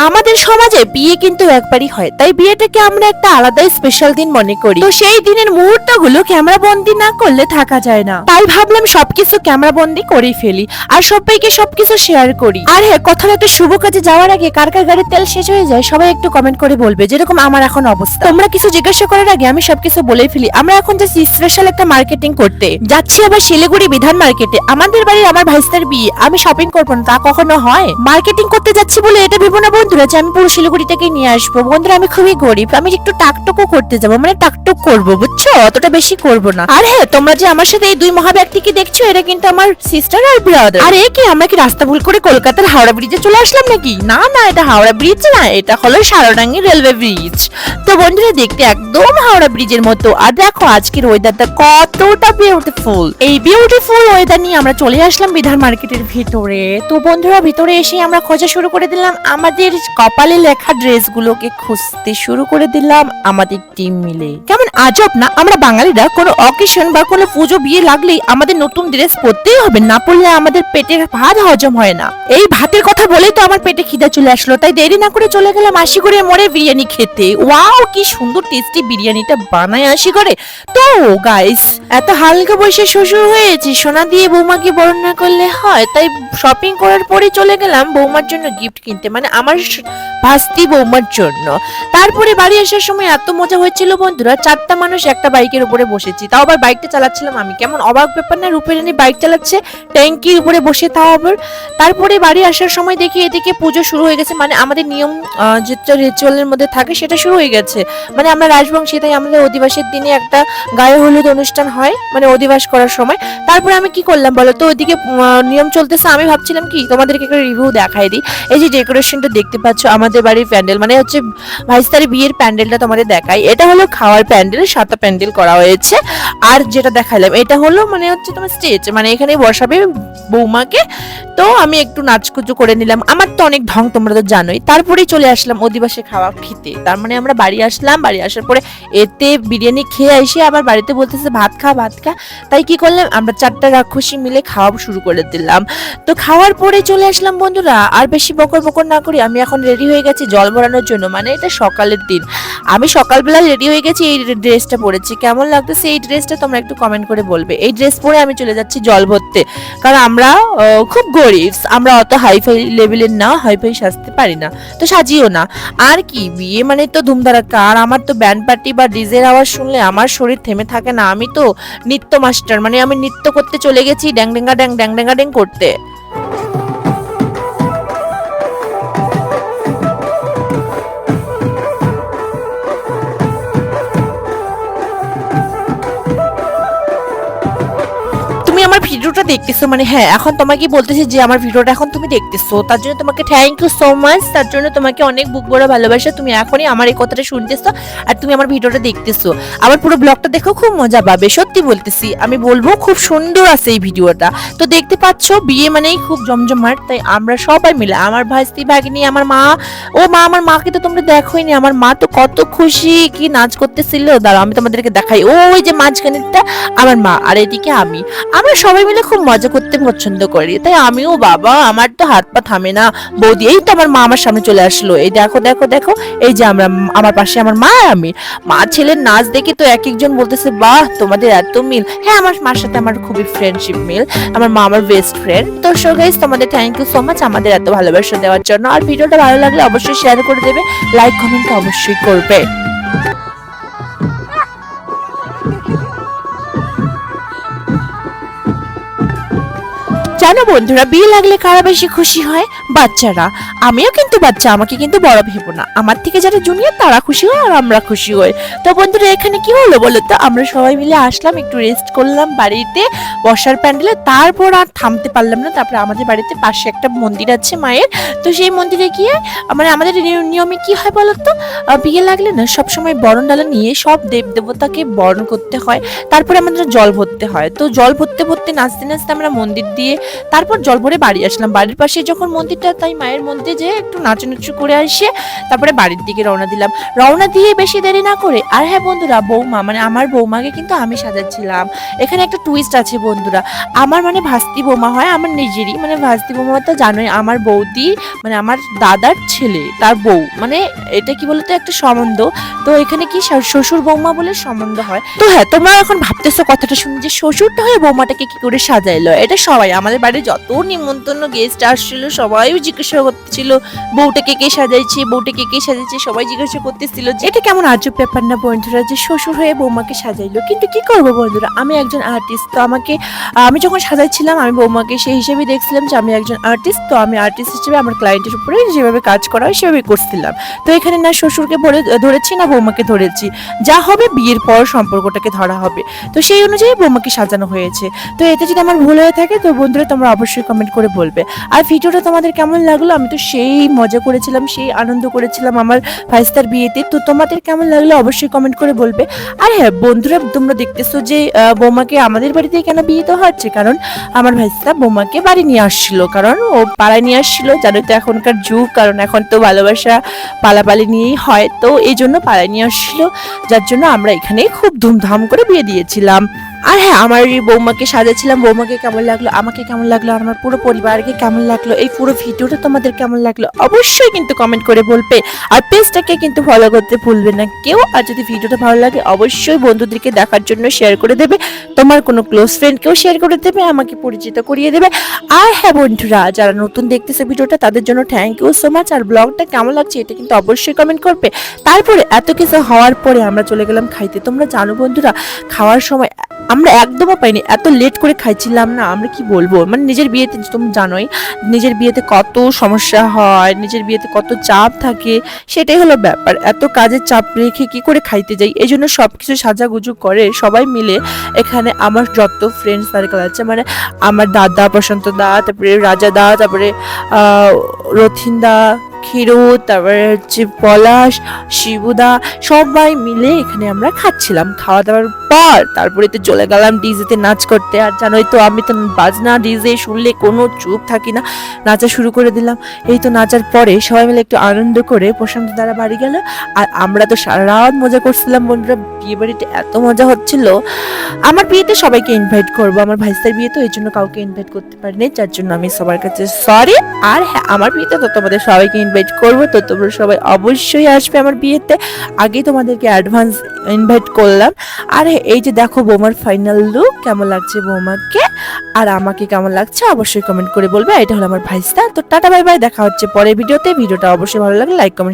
আমাদের সমাজে বিয়ে কিন্তু একবারই হয়, তাই বিয়েটাকে আমরা একটা আলাদাই স্পেশাল দিন মনে করি। তো সেই দিনের মুহূর্তগুলো ক্যামেরা বন্দি না করলে থাকা যায় না, তাই ভাবলাম সবকিছু ক্যামেরা বন্দি করেই ফেলি আর সবাইকে সবকিছু শেয়ার করি। আর হ্যাঁ, কোথাও একটা শুভ কাজে যাওয়ার আগে কার কার গাড়ির তেল শেষ হয়ে যায় সবাই একটু কমেন্ট করে বলবে, যেরকম আমার এখন অবস্থা। তোমরা কিছু জিজ্ঞাসা করার আগে আমি সবকিছু বলেই ফেলি। আমরা এখন যাচ্ছি স্পেশাল একটা মার্কেটিং করতে যাচ্ছি, আবার শিলিগুড়ি বিধান মার্কেটে। আমাদের বাড়ির আমার ভাইস্তার বিয়ে, আমি শপিং করবো না তা কখনো হয়? মার্কেটিং করতে যাচ্ছি বলে এটা ভেবো না বন্ধুরা যে আমি পুরো শিলিগুড়িটাকে নিয়ে আসবো। বন্ধুরা আমি খুবই গরিব, আমি একটু টাকটুকু করতে যাবো, মানে টাকটুক করবো, বুঝছো? অতটা বেশি করবো না। আর হ্যাঁ, তোমরা যে আমার সাথে এই দুই মহা ব্যক্তিকে দেখছো, এরা কিন্তু আমার সিস্টার আর ব্রাদার। আর কি আমরা কি রাস্তা ভুল করে কলকাতার হাওড়া ব্রিজে চলে আসলাম নাকি? না না, এটা হাওড়া ব্রিজ না, এটা হলো সারাডাঙ্গি রেলওয়ে ব্রিজ। তো বন্ধুরা দেখতে একদম হাওড়া ব্রিজের মতো। আর দেখো আজকের ওয়েদারটা কতটা বিউটিফুল। এই বিউটিফুল ওয়েদার নিয়ে আমরা চলে আসলাম বিধান মার্কেটের ভিতরে। তো বন্ধুরা ভিতরে এসে আমরা খোঁজা শুরু করে দিলাম, আমাদের কপালে লেখা ড্রেসগুলোকে খুঁজতে শুরু করে দিলাম আমাদের টিম মিলে। কেমন আজব না, আমরা বাঙালিরা কোনো অকেশন বা কোনো পুজো বিয়ে লাগলেই আমাদের নতুন ড্রেস পরতেই হবে, না পরলে আমাদের পেটের ভাত হজম হয় না। এই ভাতের কথা বলেই তো আমার পেটে খিদা চলে আসলো, তাই দেরি না করে চলে গেলাম আশিগড়ে মোড়ে বিরিয়ানি খেতে। ওয়াও, কি সুন্দর টেস্টি বিরিয়ানিটা বানায় আশিগড়ে। তো গাইস, এত হালকা বয়সে শ্বশুর হয়েছি, সোনা দিয়ে বৌমাকে বরণ না করলে হয়, তাই শপিং করার পরে চলে গেলাম বৌমার জন্য গিফট কিনতে, মানে আমার ভাস্তি বৌমার জন্য। তারপরে বাড়ি আসার সময় এত মজা হয়েছিল বন্ধুরা, 4টা মানুষ একটা বাইকের উপরে বসেছি, তাও আবার বাইকটা চালাচ্ছিলাম আমি। কেমন অবাক ব্যাপার না, রূপেরানী বাইক চালাচ্ছে ট্যাঙ্কির উপরে বসে, তাও আবার। তারপরে বাড়ি আসার সময় দেখি এদিকে পুজো শুরু হয়ে গেছে, মানে আমাদের নিয়ম যেটা রিচুয়ালের মধ্যে থাকে সেটা শুরু হয়ে গেছে। মানে আমরা রাজবংশী, তাই আমাদের অধিবাসের দিনে একটা গায়ে হলুদ অনুষ্ঠান হয়, মানে অধিবাস করার সময়। তারপরে আমি কি করলাম বলো তো, ওইদিকে নিয়ম চলতেছে, আমি ভাবছিলাম কি তোমাদেরকে একটা রিভিউ দেখাই দিই। এই যে ডেকোরেশনটা দেখতে পাচ্ছ, আমাদের বাড়ির প্যান্ডেল, মানে হচ্ছে ভাইস্তারি বিয়ের প্যান্ডেলটা তোমাদের দেখাই। এটা হলো খাওয়ার প্যান্ডেল, 7টা প্যান্ডেল করা হয়েছে। আর যেটা দেখাইলাম এটা হলো মানে হচ্ছে তোমার স্টেজ, মানে এখানে বসাবে বৌমাকে। তো আমি একটু নাচকুচু করে নিলাম, আমার তো অনেক ঢং তোমরা তো জানোই। তারপরেই চলে আসলাম অধিবাসে খাওয়া খেতে। তার মানে আমরা বাড়ি আসলাম, বাড়ি আসার পরে এতে বিরিয়ানি খেয়ে এসে আবার বাড়িতে বলতেছে ভাত খা ভাত খা। তাই কি করলাম, আমরা 4টা রাক্ষসী মিলে খাওয়া শুরু করে দিলাম। তো খাওয়ার পরে চলে আসলাম বন্ধুরা, আর বেশি বকর বকর না করি, আমি এখন রেডি হয়ে গেছি জল ভরানোর জন্য। মানে এটা সকালের দিন, আমি সকালবেলা রেডি হয়ে গেছি, এই ড্রেসটা পরেছি। কেমন লাগতেছে এই ড্রেসটা তোমরা একটু কমেন্ট করে বলবে। এই ড্রেস পরে আমি চলে যাচ্ছি জল ভরতে, কারণ আমরা খুব গরিব, আমরা অত হাইফাই লেভেলের না, হাইফাই সাজতে পারি না, তো সাজিও না। আর কি, বিয়ে মানে তো ধুমধারাক্কা। আর আমার তো ব্যান্ড পার্টি বা ডিজের আওয়াজ শুনলে আমার শরীর থেমে থাকে না। আমি তো নৃত্য মাস্টার, মানে আমি নৃত্য করতে চলে গেছি, ড্যাং ড্যাঙ্গা ড্যাং ড্যাং ড্যাঙ্গা ড্যাং করতে। আমার ভিডিওটা দেখতেছো, মানে হ্যাঁ, এখন তোমাকে বলতেছি যে আমার ভিডিওটা এখন তুমি দেখতেছো, তার জন্য তোমাকে থ্যাংক ইউ সো মাচ। তার জন্য তোমাকে অনেক বুক ভরা ভালোবাসা। তুমি এখনই আমার এই কথাটা শুনতেছো আর তুমি আমার ভিডিওটা দেখতেছো। আমার পুরো ব্লগটা দেখো, খুব মজা পাবে, সত্যি বলতেছি। আমি বলবো খুব সুন্দর আছে এই ভিডিওটা। তো দেখতে পাচ্ছ বিয়ে মানেই খুব জমজমাট, তাই আমরা সবাই মিলে, আমার ভাইস্তি ভাগিনী, আমার মা, ও মা, আমার মাকে তো তোমরা দেখোইনি, আমার মা তো কত খুশি, কি নাচ করতেছিল। দাঁড়াও আমি তোমাদেরকে দেখাই। ওই যে মাঝখানেরটা আমার মা, আর এদিকে আমি। আমরা সবাই মিলে খুব মজা করতে পছন্দ করি, তাই আমিও, বাবা আমার তো হাত পা থামে না। বৌদি, এই তো আমার মা আমার সামনে চলে আসলো, এই দেখো দেখো দেখো, এই যে আমরা, আমার পাশে আমার মা আর আমি। মা ছেলের নাচ দেখে তো এক একজন বলতেছে বাহ তোমাদের এত মিল। হ্যাঁ, আমার মার সাথে আমার খুবই ফ্রেন্ডশিপ মিল, আমার মা আমার বেস্ট ফ্রেন্ড। তো সো গাইস, তোমাদের থ্যাংক ইউ সো মাচ আমাদের এত ভালোবাসা দেওয়ার জন্য। আর ভিডিওটা ভালো লাগলে অবশ্যই শেয়ার করে দেবে, লাইক কমেন্ট অবশ্যই করবে। জানো বন্ধুরা, বিয়ে লাগলে কারা বেশি খুশি হয়? বাচ্চারা। আমিও কিন্তু বাচ্চা, আমাকে কিন্তু বড় ভেবো না। আমার থেকে যারা জুনিয়র তারা খুশি হয় আর আমরা খুশি হই। তো বন্ধুরা এখানে কি হলো বলো তো, আমরা সবাই মিলে আসলাম, একটু রেস্ট করলাম বাড়িতে বসার প্যান্ডেলে। তারপর আর থামতে পারলাম না। তারপরে আমাদের বাড়িতে পাশে একটা মন্দির আছে মায়ের, তো সেই মন্দিরে গিয়ে, মানে আমাদের নিয়মে কি হয় বলতো, বিয়ে লাগলে না সবসময় বরণ ডালা নিয়ে সব দেব দেবতাকে বরণ করতে হয়, তারপরে আমাদের জল ভরতে হয়। তো জল ভরতে ভরতে নাচতে নাচতে আমরা মন্দির দিয়ে তারপর জল ভরে বাড়ি আসলাম। বাড়ির পাশে যখন মন্দিরটা, তাই মায়ের মন্দিরে যেয়ে একটু নাচানাচি করে আসে তারপরে বাড়ির দিকে রওনা দিলাম। রওনা দিয়ে বেশি দেরি না করে, আর হ্যাঁ বন্ধুরা, বৌমা মানে আমার বৌমাকে কিন্তু আমি সাজাচ্ছিলাম। এখানে একটা টুইস্ট আছে বন্ধুরা, আমার মানে ভাস্তি বৌমা হয় আমার নিজেরই, মানে ভাস্তি বৌমা তো জানোই আমার বৌদি, মানে আমার দাদার ছেলে তার বউ, মানে এটা কি বলতো একটা সম্বন্ধ। তো এখানে কি শ্বশুর বৌমা বলে সম্বন্ধ হয়। তো হ্যাঁ, তোমরা এখন ভাবতেছো কথাটা শুনে যে শ্বশুরটা হয়ে বৌমাটাকে কি করে সাজাইলো। এটা সবাই আমাদের বাড়ির যত নিমন্ত্রণ গেস্ট আসছিল সবাই জিজ্ঞাসা করতেছিল বউটাকে কে সাজাইছে, বউটাকে কে সাজাইছে, সবাই জিজ্ঞাসা করতেছিল যে এটা কেমন আজব ব্যাপার না বন্ধুরা, যে শ্বশুর হয়ে বৌমাকে সাজাইলো। কিন্তু কি করবো বন্ধুরা, আমি একজন আর্টিস্ট, তো আমাকে আমি যখন সাজাইছিলাম আমি বৌমাকে সেই হিসেবে দেখছিলাম যে আমি একজন আর্টিস্ট, তো আমি আর্টিস্ট হিসেবে আমার ক্লায়েন্টের উপরে যেভাবে কাজ করা হয় সেভাবে করছিলাম। তো এখানে না শ্বশুরকে ধরেছি না বৌমাকে ধরেছি, যা হবে বিয়ের পর সম্পর্কটাকে ধরা হবে। তো সেই অনুযায়ী বৌমাকে সাজানো হয়েছে। তো এতে যদি আমার ভুল হয়ে থাকে তো বন্ধুরা তোমরা অবশ্যই কমেন্ট করে বলবে। আর ভিডিওটা তোমাদের কেমন লাগলো, আমি তো সেই মজা করেছিলাম, সেই আনন্দ করেছিলাম আমার ভাইস্তার বিয়েতে। তো তোমাদের কেমন লাগলো অবশ্যই কমেন্ট করে বলবে। আর হ্যাঁ বন্ধুরা, তোমরা দেখতেছো যে বৌমাকে আমাদের বাড়িতে কেন বিয়ে তো হচ্ছে, কারণ আমার ভাইস্তা বৌমাকে বাড়ি নিয়ে আসছিল, কারণ ও পাড়ায় নিয়ে আসছিল। জানোই তো এখনকার যুগ, কারণ এখন তো ভালোবাসা পালাপালি নিয়েই হয়, তো এই জন্য পাড়ায় নিয়ে আসছিল, যার জন্য আমরা এখানে খুব ধুমধাম করে বিয়ে দিয়েছিলাম। আর হ্যাঁ, আমার এই বৌমাকে সাজাচ্ছিলাম। বৌমাকে কেমন লাগলো, আমাকে কেমন লাগলো, আর আমার পুরো পরিবারকে কেমন লাগলো, এই পুরো ভিডিওটা তোমাদের কেমন লাগলো অবশ্যই কিন্তু কমেন্ট করে বলবে। আর পেজটাকে কিন্তু ফলো করতে ভুলবে না কেউ। আর যদি ভিডিওটা ভালো লাগে অবশ্যই বন্ধুদেরকে দেখার জন্য শেয়ার করে দেবে, তোমার কোনো ক্লোজ ফ্রেন্ডকেও শেয়ার করে দেবে, আমাকে পরিচিত করিয়ে দেবে। আর হ্যাঁ বন্ধুরা, যারা নতুন দেখতেছে ভিডিওটা তাদের জন্য থ্যাংক ইউ সো মাচ। আর ব্লগটা কেমন লাগছে এটা কিন্তু অবশ্যই কমেন্ট করবে। তারপরে এত কিছু হওয়ার পরে আমরা চলে গেলাম খাইতে। তোমরা জানো বন্ধুরা, খাওয়ার সময় আমরা একদমও পাইনি, এত লেট করে খাইছিলাম না, আমরা কি বলবো, মানে নিজের বিয়েতে তুমি জানোই নিজের বিয়েতে কত সমস্যা হয়, নিজের বিয়েতে কত চাপ থাকে, সেটাই হলো ব্যাপার। এত কাজের চাপ রেখে কি করে খাইতে যাই, এই জন্য সবকিছু সাজাগুজু করে সবাই মিলে। এখানে আমার যত ফ্রেন্ড সার্কেল আছে, মানে আমার দাদা প্রশান্ত দা, তারপরে রাজা দা, তারপরে রথিন দা, ক্ষীরু, তারপরে হচ্ছে পলাশ, শিবুদা, সবাই মিলে এখানে আমরা খাচ্ছিলাম। খাওয়া দাওয়ার পর তারপরে তো চলে গেলাম ডিজেতে নাচ করতে। আর জানোই তো আমি তো বাজনা ডিজে শুনলে কোনো চুপ থাকি না, নাচা শুরু করে দিলাম। এই তো নাচার পরে সবাই মিলে একটু আনন্দ করে প্রশান্ত দ্বারা বাড়ি গেল। আর আমরা তো সারা রাত মজা করছিলাম বন্ধুরা, বিয়ে বাড়িতে এত মজা হচ্ছিল। আমার বিয়েতে সবাইকে ইনভাইট করবো, আমার ভাইস্তার বিয়ে তো এই জন্য কাউকে ইনভাইট করতে পারিনি, যার জন্য আমি সবার কাছে সরি। আর হ্যাঁ, আমার বিয়েতে তো তোমাদের সবাইকে ইনভাইট করবো, তো তোমরা সবাই অবশ্যই আসবে আমার বিয়েতে। আগেই তোমাদেরকে অ্যাডভান্স ইনভাইট করলাম। আর এই যে দেখো বৌমার ফাইনাল লুক, কেমন লাগছে বৌমাকে আর আমাকে কেমন লাগছে অবশ্যই কমেন্ট করে বলবে। এটা হলো আমার ভাইস্তা। তো টাটা বাই বাই, দেখা হচ্ছে পরের ভিডিওতে। ভিডিওটা অবশ্যই ভালো লাগলে লাইক কমেন্ট